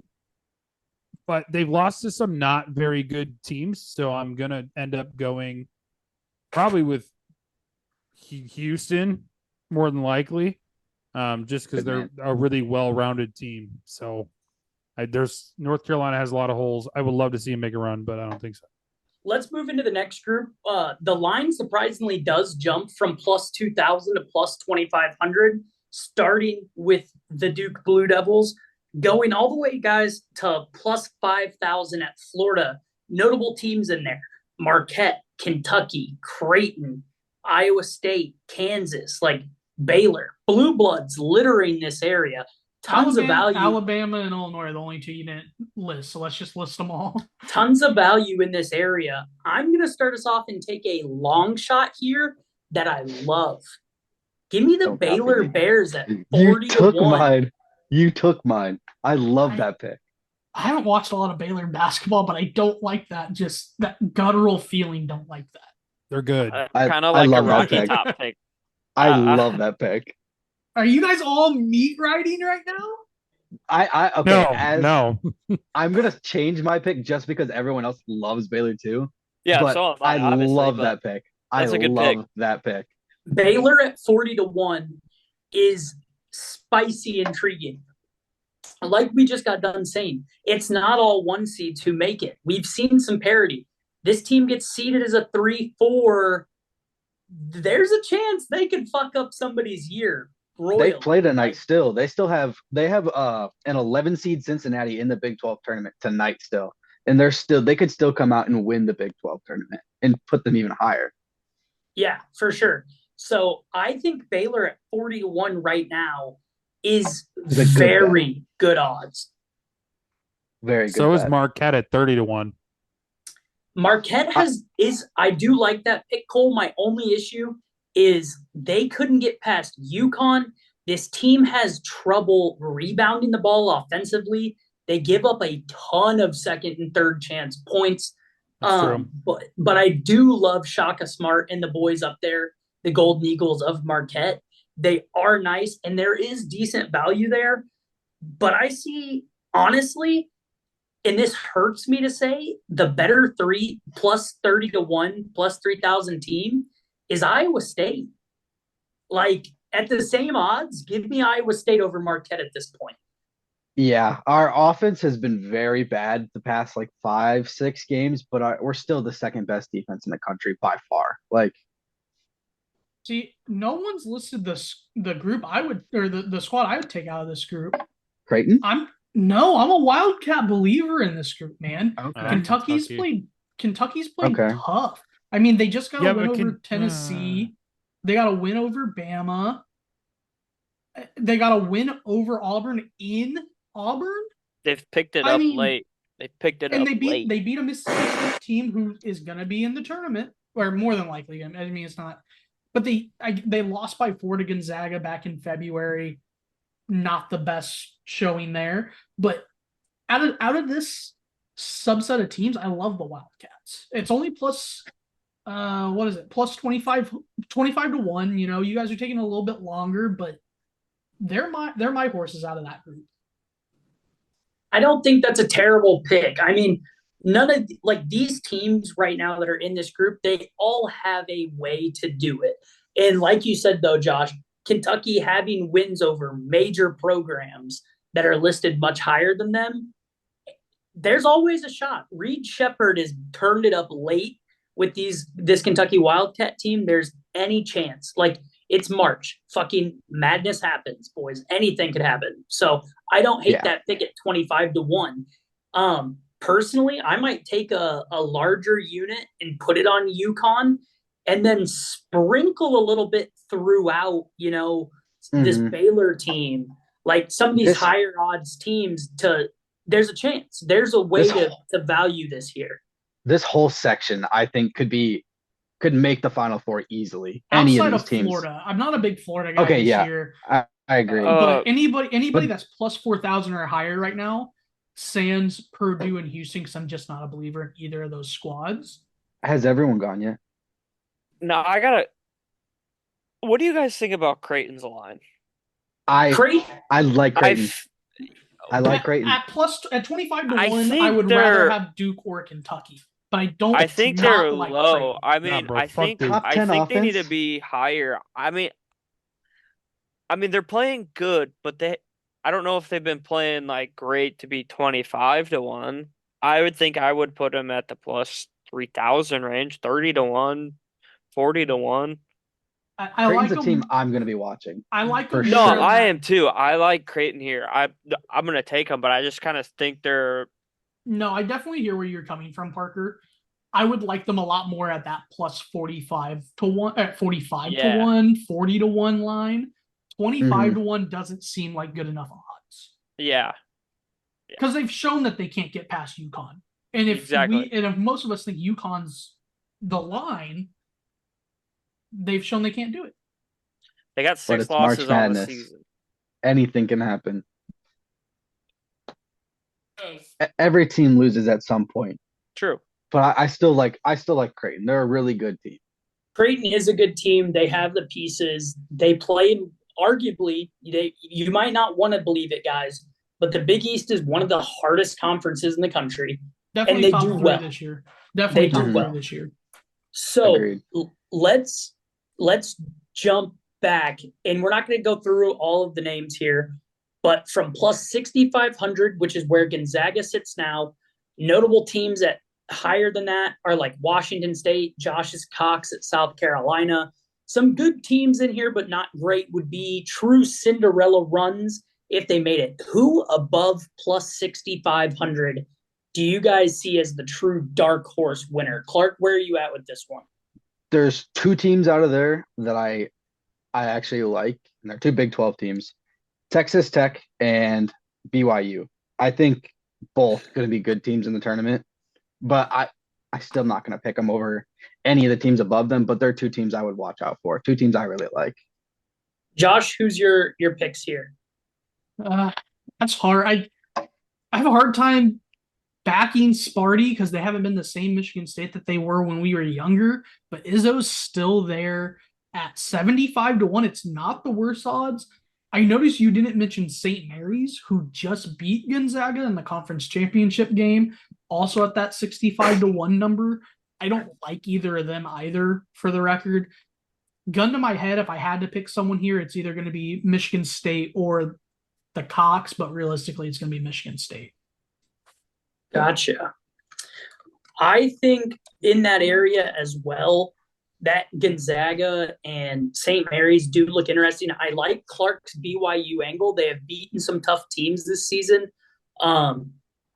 they've lost to some not very good teams, so I'm going to end up going probably with Houston more than likely, just because they're a really well-rounded team. So there's North Carolina has a lot of holes. I would love to see them make a run, but I don't think so. Let's move into the next group. The line surprisingly does jump from plus 2,000 to plus 2,500, starting with the Duke Blue Devils, going all the way, guys, to plus 5,000 at Florida. Notable teams in there: Marquette, Kentucky, Creighton, Iowa State, Kansas, like Baylor. Blue Bloods littering this area. Tons of value. Alabama and Illinois are the only 2 you didn't list, so let's just list them all. Tons of value in this area. I'm going to start us off and take a long shot here that I love. Give me the Baylor Bears at 40 to 1. You took mine. I love that pick. I haven't watched a lot of Baylor basketball, but I don't like that. Just that guttural feeling. Don't like that. They're good. Kind of like a Rocky Top pick. I love that pick. Are you guys all meat riding right now? Okay. No. I'm gonna change my pick just because everyone else loves Baylor too. Yeah, but so am I obviously, love but that pick. that's a good pick. That pick. Baylor at 40-1 is spicy, intriguing. Like we just got done saying, it's not all one seeds who make it. We've seen some parity. This team gets seeded as a 3-4. There's a chance they could fuck up somebody's year royally. They play tonight still. They have an 11 seed Cincinnati in the Big 12 tournament tonight still. And they could still come out and win the Big 12 tournament and put them even higher. Yeah, for sure. So I think Baylor at 40-1 right now is very good odds. Very good. So is Marquette at 30-1. Marquette I do like that pick, Cole. My only issue is they couldn't get past UConn. This team has trouble rebounding the ball offensively. They give up a ton of second and third chance points. That's true. But I do love Shaka Smart and the boys up there, the Golden Eagles of Marquette. They are nice, and there is decent value there. But I see, honestly, and this hurts me to say, the better 3 plus 30-1 plus 3,000 team is Iowa State. Like, at the same odds, give me Iowa State over Marquette at this point. Yeah, our offense has been very bad the past 5-6 games, but we're still the second best defense in the country by far. See, no one's listed the group I would, or the squad I would take out of this group. Creighton? I'm a Wildcat believer in this group, man. Okay. Kentucky's played tough. I mean, they just got a win over Tennessee. They got a win over Bama. They got a win over Auburn in Auburn. They've picked it up late. They picked it up late. They beat a Mississippi State team who is going to be in the tournament, or more than likely. I mean, it's not. But they lost by 4 to Gonzaga back in February. Not the best showing there. But out of this subset of teams, I love the Wildcats. It's only plus what is it? Plus 25 to 1. You know, you guys are taking a little bit longer, but they're my horses out of that group. I don't think that's a terrible pick. I mean, none of these teams right now that are in this group, they all have a way to do it. And like you said, though, Josh, Kentucky having wins over major programs that are listed much higher than them, there's always a shot. Reed Shepherd has turned it up late with this Kentucky Wildcat team. There's any chance. It's March. Fucking madness happens, boys. Anything could happen. So I don't hate that pick at 25 to 1. Personally, I might take a larger unit and put it on UConn and then sprinkle a little bit throughout, this Baylor team. Like some of these higher odds teams, there's a chance. There's a way to value this here. This whole section, I think, could make the Final Four easily. Outside of Florida, I'm not a big Florida guy this year. I agree. But anybody that's plus 4,000 or higher right now, sans Purdue and Houston, because I'm just not a believer in either of those squads. Has everyone gone yet? No, what do you guys think about Creighton's line? I like Creighton. I like Creighton. At 25 to 1, I would rather have Duke or Kentucky. But I don't. I think they're like low. Creighton. I think they need to be higher. I mean, they're playing good, but I don't know if they've been playing great to be 25 to 1. I would think I would put them at the plus 3,000 range, 30 to 1, 40 to 1. I Creighton's a team I'm going to be watching. I like them. No, I am too. I like Creighton here. I'm going to take them, but I just kind of think they're. No, I definitely hear where you're coming from, Parker. I would like them a lot more at that plus 45 to 1, 45 to 1, 40 to 1 line. 25 to 1 doesn't seem like good enough odds. Yeah. Because they've shown that they can't get past UConn. And if if most of us think UConn's the line, they've shown they can't do it. They got 6 losses on the season. Anything can happen. Every team loses at some point. True. But I still like Creighton. They're a really good team. Creighton is a good team. They have the pieces. They play arguably. You might not want to believe it, guys. but the Big East is one of the hardest conferences in the country. Definitely and they top do three well this year. Definitely They top do three well. this year. So Agreed. let's jump back, and we're not going to go through all of the names here, but from plus 6,500, which is where Gonzaga sits now, notable teams at higher than that are like Washington State, Josh's Cox at South Carolina. Some good teams in here, but not great, would be true Cinderella runs if they made it. Who above plus 6,500 do you guys see as the true dark horse winner? Clark, where are you at with this one? There's two teams out of there that I actually like, and they're two Big 12 teams, Texas Tech and BYU. I think both going to be good teams in the tournament, but I still not going to pick them over any of the teams above them, but they're two teams I would watch out for. Two teams I really like. Josh, who's your picks here? That's hard. I have a hard time backing Sparty because they haven't been the same Michigan State that they were when we were younger, but Izzo's still there at 75-1. It's not the worst odds. I noticed you didn't mention St. Mary's, who just beat Gonzaga in the conference championship game, also at that 65-1 number. I don't like either of them either, for the record. Gun to my head, if I had to pick someone here, it's either going to be Michigan State or the Cox, but realistically, it's going to be Michigan State. Gotcha. I think in that area as well, that Gonzaga and St. Mary's do look interesting. I like Clark's BYU angle. They have beaten some tough teams this season.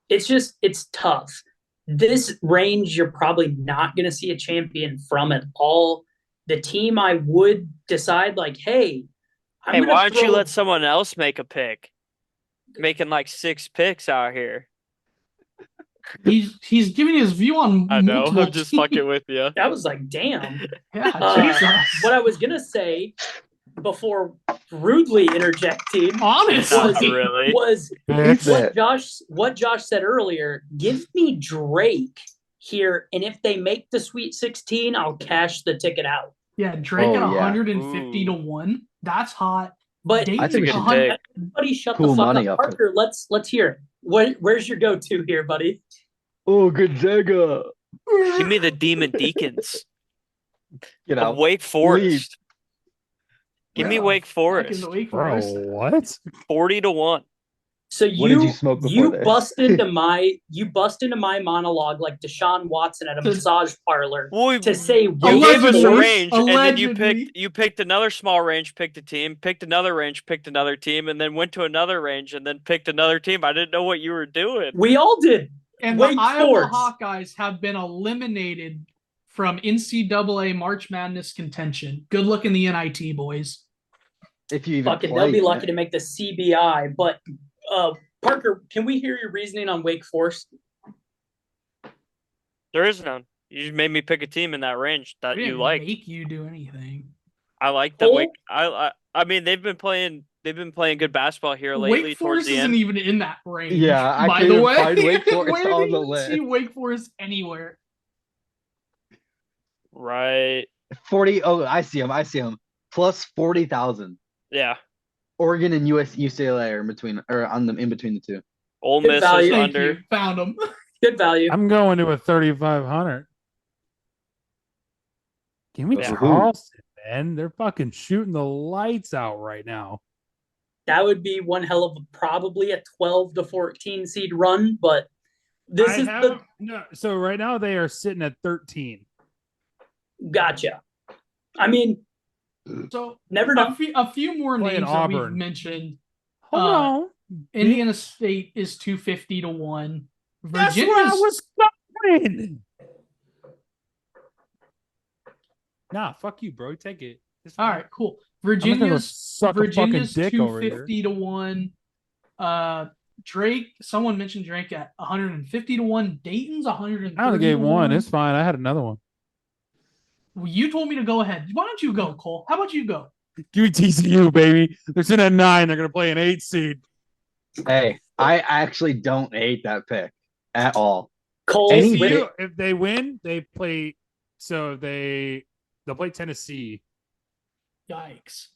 It's tough. This range, you're probably not going to see a champion from at all. The team I would decide, like, hey, why don't you let someone else make a pick? Making like 6 picks out here. He's giving his view on. I know. I'm just fucking with you. That was like, damn. Yeah, what I was gonna say before rudely interjecting, honestly, was what Josh said earlier. Give me Drake here, and if they make the Sweet 16, I'll cash the ticket out. Yeah, Drake at 150-1. That's hot. But I think we should take everybody shut the fuck up. Parker, let's hear it. Where's your go-to here, buddy? Oh, Gonzaga. Give me the Demon Deacons. Wake Forest. Leave. Give me Wake Forest. Bro, what? 40-1. So you bust into my monologue like Deshaun Watson at a massage parlor to say you gave us a range, and then you picked another small range, picked a team, picked another range, picked another team, and then went to another range and then picked another team. I didn't know what you were doing. We all did. And the Iowa Hawkeyes have been eliminated from NCAA March Madness contention. Good luck in the NIT, boys. If you even they'll be lucky to make the CBI, but. Parker, can we hear your reasoning on Wake Forest? There is none. You just made me pick a team in that range that you like. Make you do anything. I like that. Wake. I mean, they've been playing good basketball here lately. Wake Forest isn't even in that range. Yeah, by the way, find Wake Forest where on do the you list. see Wake Forest anywhere? Right. 40. Oh, I see him. Plus 40,000. Yeah. Oregon and UCLA are in between the two. Ole Miss is under. Found them. Good value. I'm going to a 3,500. Give me Charleston, man. They're fucking shooting the lights out right now. That would be one hell of probably a 12 to 14 seed run, but so right now they are sitting at 13. Gotcha. I mean, so never know. A few more names that we've mentioned. Hold on. Indiana State is 250-1. That's where I was going. Nah, fuck you, bro. Take it. All right, cool. Virginia's 250-1. Drake. Someone mentioned Drake at 150-1. Dayton's 130. I only gave one. It's fine. I had another one. Well, you told me to go ahead. Why don't you go, Cole? How about you go? Give me TCU, baby. They're sitting at 9. They're going to play an 8 seed. Hey, I actually don't hate that pick at all. Cole, if they win, they play. So they'll play Tennessee. Yikes.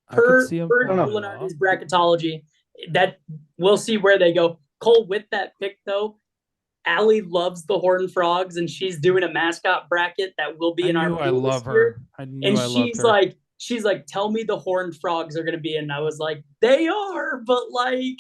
Per Culinari's bracketology, that we'll see where they go. Cole, with that pick though, Allie loves the Horned Frogs, and she's doing a mascot bracket that will be in our pool I love this year. her. I knew I loved her. She's like, tell me the Horned Frogs are going to be in. And I was like, they are, but like,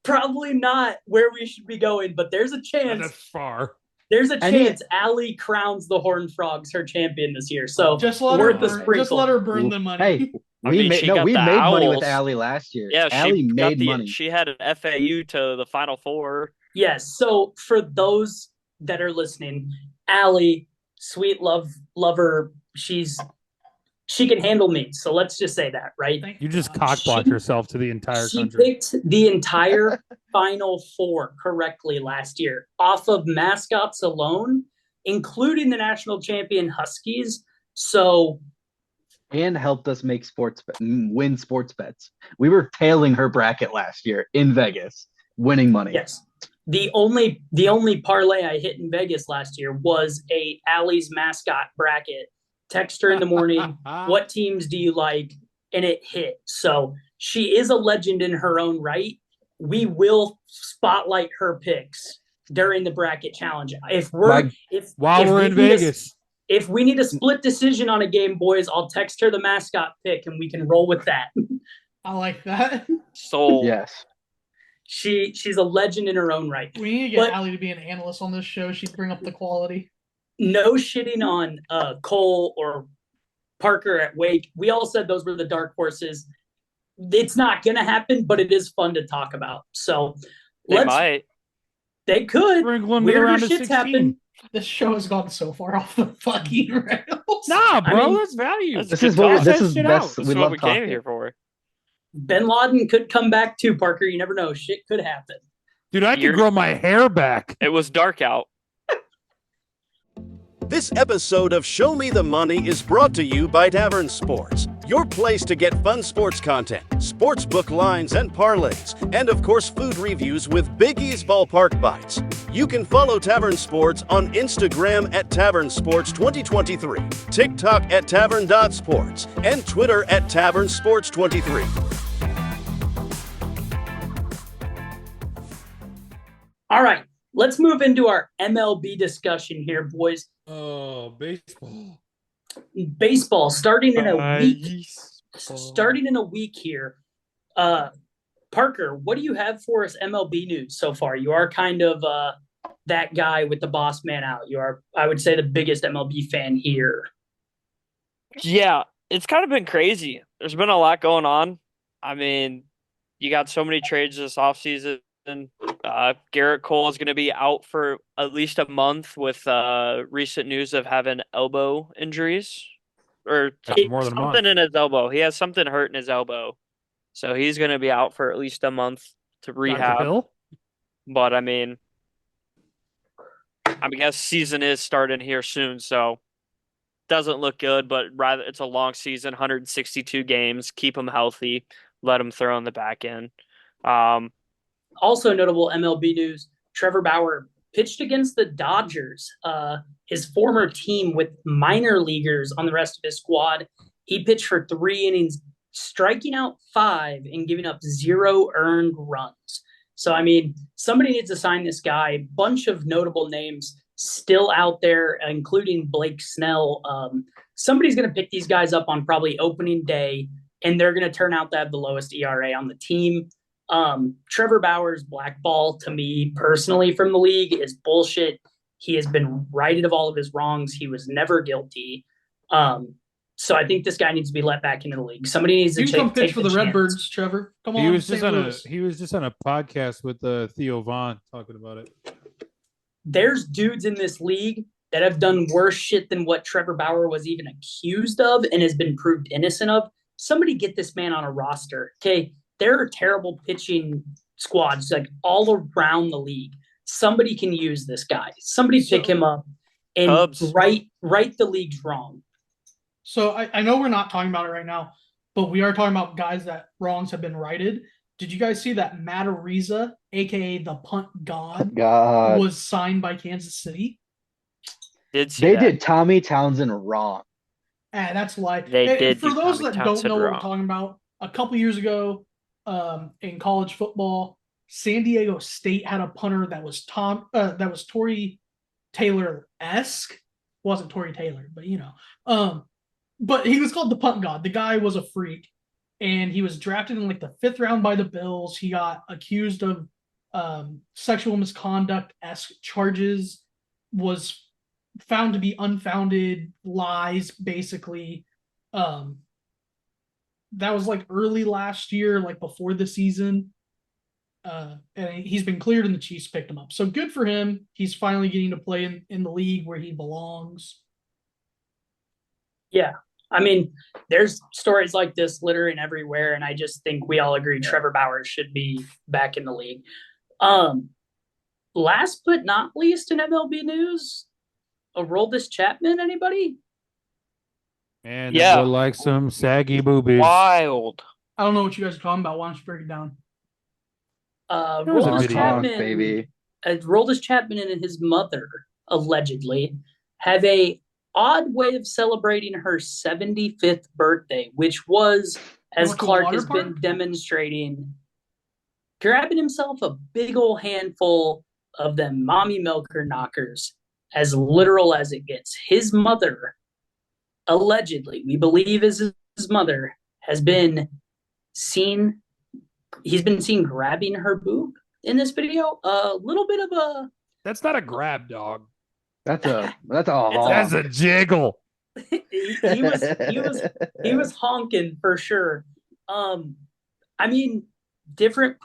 probably not where we should be going. But there's a chance. That's far. There's a chance Allie crowns the Horned Frogs her champion this year. So just let her burn the money. Hey, we made money with Allie last year. Yeah, Allie made money. She had an FAU to the Final Four. Yes. So for those that are listening, Allie, sweet lover, she can handle me. So let's just say that, right? You just cockblocked yourself to the entire country. She picked the entire Final Four correctly last year off of mascots alone, including the national champion Huskies. So, and helped us make win sports bets. We were tailing her bracket last year in Vegas, winning money. Yes. The only parlay I hit in Vegas last year was a Allie's mascot bracket. Text her in the morning, what teams do you like? And it hit. So she is a legend in her own right. We will spotlight her picks during the bracket challenge. While we're in Vegas. If we need a split decision on a game, boys, I'll text her the mascot pick and we can roll with that. I like that. So yes. She's a legend in her own right. We need to get Allie to be an analyst on this show. She'd bring up the quality. No shitting on Cole or Parker at Wake. We all said those were the dark horses. It's not going to happen, but it is fun to talk about. So they could. Weirder shit's happened. This show has gone so far off the fucking rails. Nah, bro, that's value. This is best. We love what we came here for. Bin Laden could come back too, Parker. You never know. Shit could happen. Dude, I could grow my hair back. It was dark out. This episode of Show Me the Money is brought to you by Tavern Sports, your place to get fun sports content, sportsbook lines and parlays, and of course food reviews with Big E's Ballpark Bites. You can follow Tavern Sports on Instagram at Tavern Sports 2023, TikTok at Tavern.Sports, and Twitter at Tavern Sports 23. All right, let's move into our MLB discussion here, boys. Oh, baseball. Baseball starting in a week. Starting in a week here. Parker, what do you have for us MLB news so far? You are kind of that guy with the boss man out. You are, I would say, the biggest MLB fan here. Yeah, it's kind of been crazy. There's been a lot going on. I mean, you got so many trades this offseason. Garrett Cole is going to be out for at least a month with recent news of having elbow injuries or more than something in his elbow. He has something hurt in his elbow. So he's going to be out for at least a month to rehab. But I mean, I guess season is starting here soon. So doesn't look good, but rather it's a long season, 162 games. Keep him healthy. Let him throw in the back end. Also notable MLB news, Trevor Bauer pitched against the Dodgers, his former team with minor leaguers on the rest of his squad. He pitched for 3 innings, striking out 5 and giving up 0 earned runs. So, I mean, somebody needs to sign this guy. Bunch of notable names still out there, including Blake Snell. Somebody's going to pick these guys up on probably opening day, and they're going to turn out to have the lowest ERA on the team. Trevor Bauer's blackball to me personally from the league is bullshit. He has been righted of all of his wrongs. He was never guilty. So I think this guy needs to be let back into the league. Somebody needs to come pitch for the Redbirds, Trevor. Come on. He was just on a podcast with Theo Vaughn talking about it. There's dudes in this league that have done worse shit than what Trevor Bauer was even accused of and has been proved innocent of. Somebody get this man on a roster. Okay. There are terrible pitching squads like all around the league. Somebody can use this guy. Somebody pick him up and right the league's wrong. So I know we're not talking about it right now, but we are talking about guys that wrongs have been righted. Did you guys see that Matt Ariza, a.k.a. the punt god, was signed by Kansas City? They did Tommy Townsend wrong. That's why. They did. For those that don't know what we're talking about, a couple years ago, in college football. San Diego State had a punter that was Tory Taylor-esque. Wasn't Tory Taylor, but but he was called the punt god. The guy was a freak, and he was drafted in like the 5th round by the Bills. He got accused of sexual misconduct-esque charges, was found to be unfounded lies, basically. That was like early last year, like before the season. And he's been cleared and the Chiefs picked him up. So good for him. He's finally getting to play in the league where he belongs. Yeah. I mean, there's stories like this littering everywhere, and I just think we all agree Trevor Bauer should be back in the league. Last but not least in MLB news, Aroldis Chapman, anybody? Man, that would like some saggy boobies. Wild. I don't know what you guys are talking about. Why don't you break it down? Aroldis Chapman and his mother, allegedly, have a odd way of celebrating her 75th birthday, which was, as Clark has been demonstrating, grabbing himself a big old handful of them mommy milker knockers, as literal as it gets. His mother, allegedly, we believe is his mother, has been seen, he's been seen grabbing her boob in this video. A little bit of a... That's not a grab, dog. That's a jiggle. he was honking for sure. I mean, different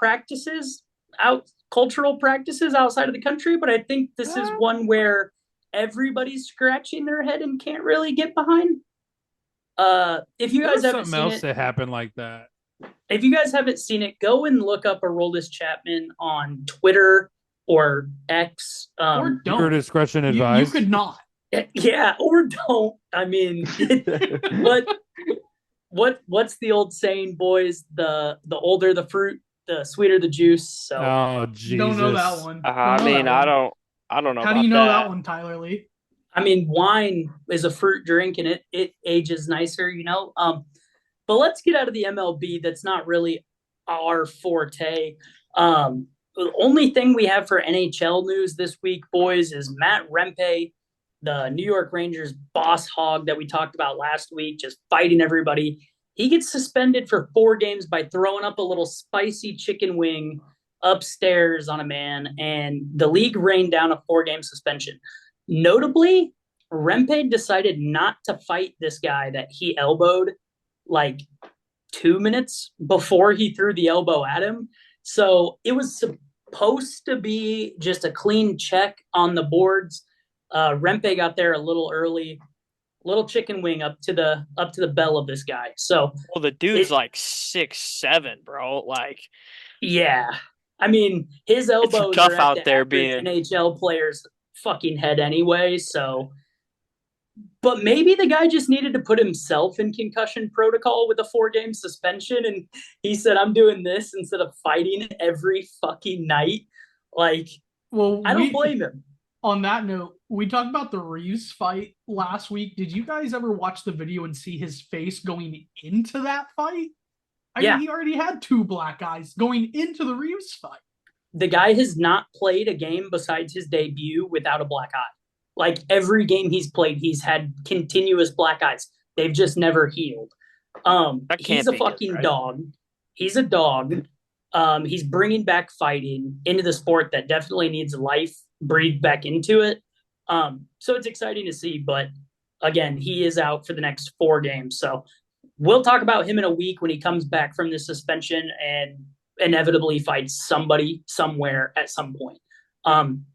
cultural practices outside of the country, but I think this is one where everybody's scratching their head and can't really get behind. If you guys haven't seen else that happened like that. If you guys haven't seen it, go and look up Aroldis Chapman on Twitter or X. Or don't. Your discretion advised. You could not. Yeah, or don't. I mean, what's the old saying, boys? The older the fruit, the sweeter the juice. So, oh, Jesus. Don't know that one. I don't know. How do you know that one, Tyler Lee? I mean, wine is a fruit drink, and it ages nicer, But let's get out of the MLB. That's not really our forte. The only thing we have for NHL news this week, boys, is Matt Rempe, the New York Rangers boss hog that we talked about last week, just fighting everybody. He gets suspended for 4 games by throwing up a little spicy chicken wing upstairs on a man, and the league rained down a 4-game suspension. Notably, Rempe decided not to fight this guy that he elbowed like 2 minutes before he threw the elbow at him. So it was supposed to be just a clean check on the boards. Rempe got there a little early, little chicken wing up to the bell of this guy. So the dude's like 6'7", bro. Like, yeah, I mean his elbows tough are out there being NHL player's fucking head anyway. So. But maybe the guy just needed to put himself in concussion protocol with a 4-game suspension. And he said, I'm doing this instead of fighting every fucking night. Like, well, I don't blame him. On that note, we talked about the Reeves fight last week. Did you guys ever watch the video and see his face going into that fight? I mean, he already had 2 black eyes going into the Reeves fight. The guy has not played a game besides his debut without a black eye. Like every game he's played, he's had continuous black eyes. They've just never healed. He's a fucking dog. He's a dog. He's bringing back fighting into the sport that definitely needs life breathed back into it. So it's exciting to see. But again, he is out for the next 4 games. So we'll talk about him in a week when he comes back from the suspension and inevitably fights somebody somewhere at some point.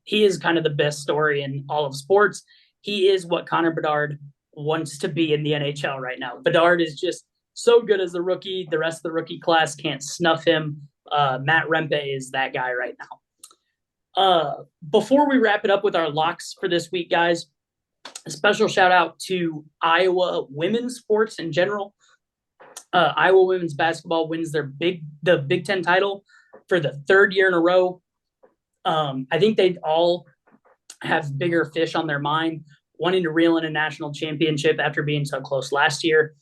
He is kind of the best story in all of sports. He is what Connor Bedard wants to be in the NHL right now. Bedard is just so good as a rookie. The rest of the rookie class can't snuff him. Matt Rempe is that guy right now. Before we wrap it up with our locks for this week, guys, a special shout out to Iowa women's sports in general. Iowa women's basketball wins the Big Ten title for the 3rd year in a row. I think they all have bigger fish on their mind, wanting to reel in a national championship after being so close last year.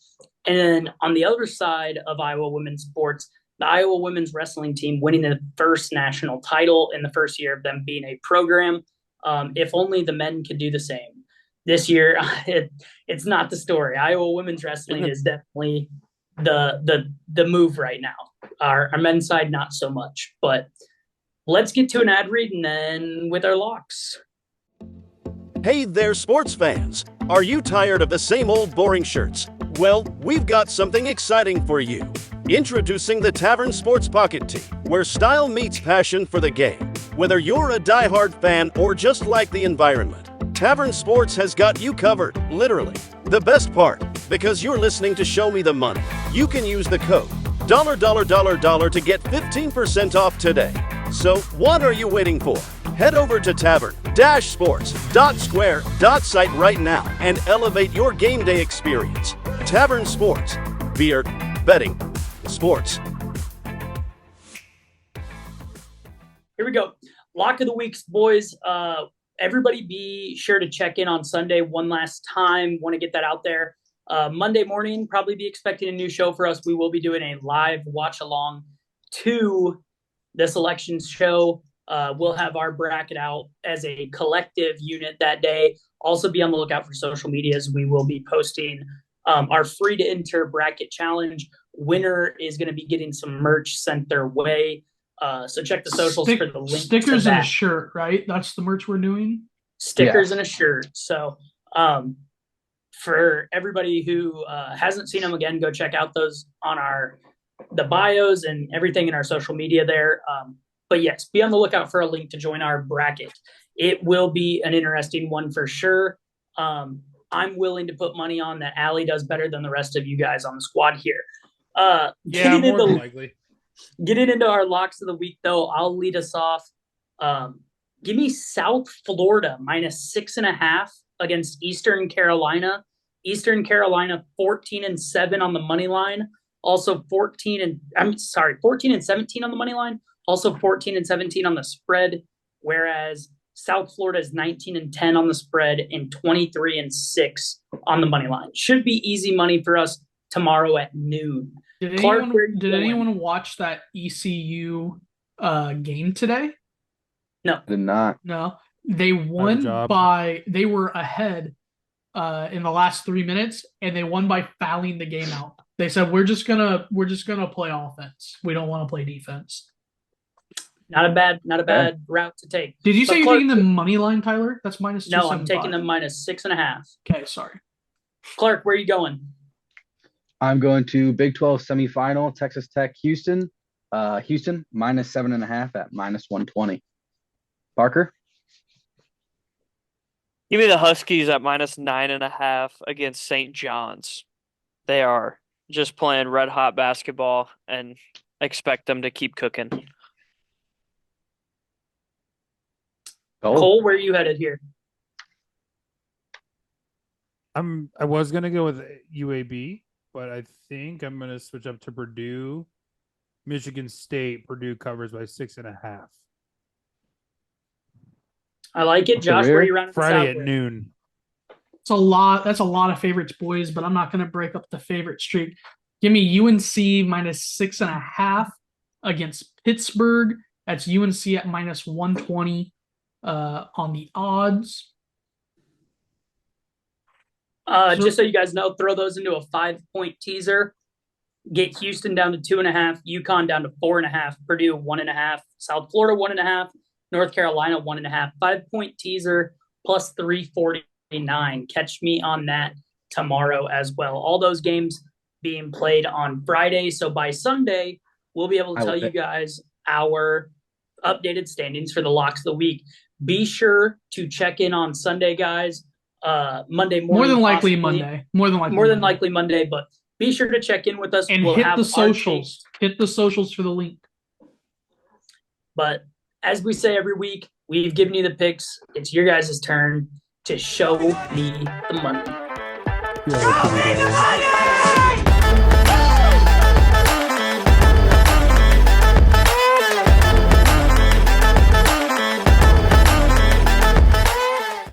And then on the other side of Iowa women's sports, the Iowa women's wrestling team winning the first national title in the first year of them being a program. If only the men could do the same. This year, it's not the story. Iowa women's wrestling is definitely the move right now. Our men's side, not so much. But let's get to an ad read and then with our locks. Hey there, sports fans. Are you tired of the same old boring shirts? Well, we've got something exciting for you. Introducing the Tavern Sports Pocket Tee, where style meets passion for the game. Whether you're a diehard fan or just like the environment, Tavern Sports has got you covered, literally. The best part, because you're listening to Show Me the Money, you can use the code $$ to get 15% off today. So what are you waiting for? Head over to tavern-sports.square.site right now and elevate your game day experience. Tavern Sports. Beer, betting, sports. Here we go. Lock of the weeks, boys. Everybody be sure to check in on Sunday one last time. Want to get that out there. Monday morning, probably be expecting a new show for us. We will be doing a live watch along to this election show. We'll have our bracket out as a collective unit that day. Also be on the lookout for social medias. We will be posting our free to enter bracket challenge. Winner is going to be getting some merch sent their way. So check the socials for the link. Stickers and a shirt, right? That's the merch we're doing. Stickers and a shirt. So for everybody who hasn't seen them, again, go check out those on the bios and everything in our social media there. But yes, be on the lookout for a link to join our bracket. It will be an interesting one for sure. I'm willing to put money on that Allie does better than the rest of you guys on the squad here. More than likely. Getting into our locks of the week, though, I'll lead us off. Give me South Florida -6.5 against Eastern Carolina. Eastern Carolina 14-7 on the money line. Also 14 and 17 on the money line. Also 14 and 17 on the spread. Whereas South Florida is 19-10 on the spread and 23-6 on the money line. Should be easy money for us tomorrow at noon. Did anyone watch that ECU game today? No. Did not. No. They won they were ahead in the last 3 minutes, and they won by fouling the game out. They said we're just gonna play offense. We don't want to play defense. Not a bad route to take. Did you say you're taking the money line, Tyler? That's -275. No, I'm taking them -6.5. Okay, sorry. Clark, where are you going? I'm going to Big 12 semifinal, Texas Tech, Houston. Houston -7.5 at -120. Parker? Give me the Huskies at -9.5 against St. John's. They are just playing red hot basketball and expect them to keep cooking. Cole, where are you headed here? I was gonna go with UAB, but I think I'm gonna switch up to Purdue. Michigan State. Purdue covers by 6.5. I like it. Josh, where are you running? Friday at noon. It's a lot. That's a lot of favorites, boys, but I'm not going to break up the favorite streak. Give me UNC -6.5 against Pittsburgh. That's UNC at -120 on the odds. Just so you guys know, throw those into a 5-point teaser. Get Houston down to 2.5, UConn down to 4.5, Purdue 1.5, South Florida 1.5, North Carolina 1.5. 5-point teaser plus 349. Catch me on that tomorrow as well. All those games being played on Friday. So by Sunday, we'll be able to tell you guys our updated standings for the locks of the week. Be sure to check in on Sunday, guys. Monday morning. More than likely Monday. More than likely Monday, but be sure to check in with us. And hit the socials. Hit the socials for the link. But as we say every week, we've given you the picks. It's your guys' turn to show me the money. Show me the money!